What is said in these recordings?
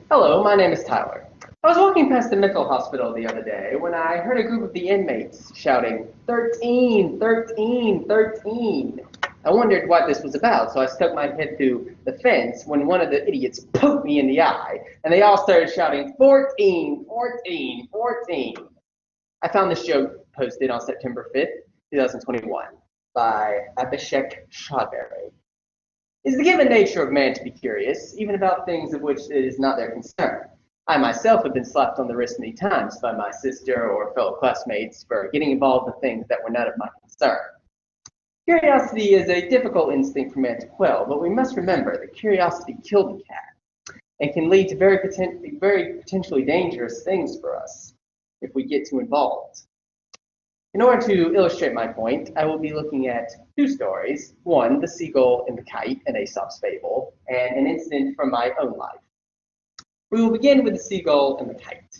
Hello, my name is Tyler. I was walking past the mental hospital the other day when I heard a group of the inmates shouting, 13, 13, 13. I wondered what this was about, so I stuck my head through the fence when one of the idiots poked me in the eye, and they all started shouting, 14, 14, 14. I found this joke posted on September 5th, 2021 by Abhishek Chowdhury. It is the given nature of man to be curious, even about things of which it is not their concern. I myself have been slapped on the wrist many times by my sister or fellow classmates for getting involved in things that were none of my concern. Curiosity is a difficult instinct for man to quell, but we must remember that curiosity killed the cat and can lead to very potentially dangerous things for us if we get too involved. In order to illustrate my point, I will be looking at two stories. One, The Seagull and the Kite, an Aesop's fable, and an incident from my own life. We will begin with The Seagull and the Kite.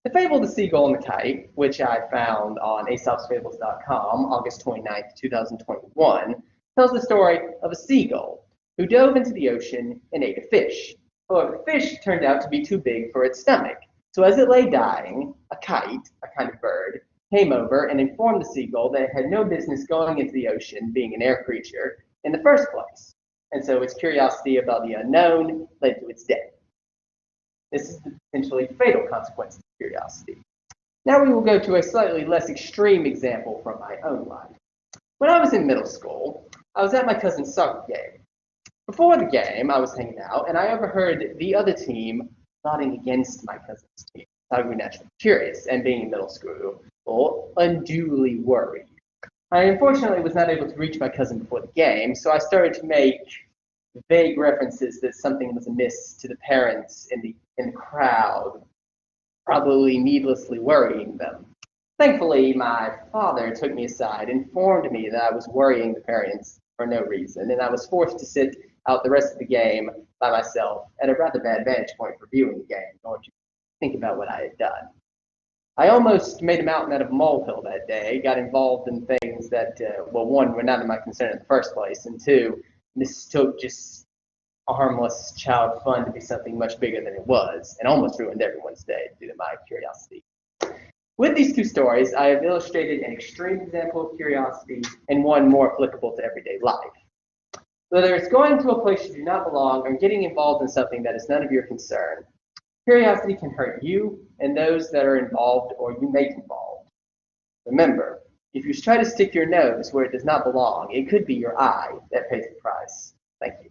The fable The Seagull and the Kite, which I found on aesopsfables.com, August 29th, 2021, tells the story of a seagull who dove into the ocean and ate a fish. However, the fish turned out to be too big for its stomach. So as it lay dying, a kite, a kind of bird, came over and informed the seagull that it had no business going into the ocean, being an air creature, in the first place. And so its curiosity about the unknown led to its death. This is the potentially fatal consequence of curiosity. Now we will go to a slightly less extreme example from my own life. When I was in middle school, I was at my cousin's soccer game. Before the game, I was hanging out, and I overheard the other team plotting against my cousin's team. I grew naturally curious, and being in middle school, unduly worried. I unfortunately was not able to reach my cousin before the game, so I started to make vague references that something was amiss to the parents in the crowd, probably needlessly worrying them. Thankfully, my father took me aside, informed me that I was worrying the parents for no reason, and I was forced to sit out the rest of the game by myself at a rather bad vantage point for viewing the game, in order to think about what I had done. I almost made a mountain out of a molehill that day, got involved in things that, one, were not in my concern in the first place, and two, mistook just harmless child fun to be something much bigger than it was, and almost ruined everyone's day due to my curiosity. With these two stories, I have illustrated an extreme example of curiosity and one more applicable to everyday life. Whether it's going to a place you do not belong or getting involved in something that is none of your concern, curiosity can hurt you and those that are involved or you make involved. Remember, if you try to stick your nose where it does not belong, it could be your eye that pays the price. Thank you.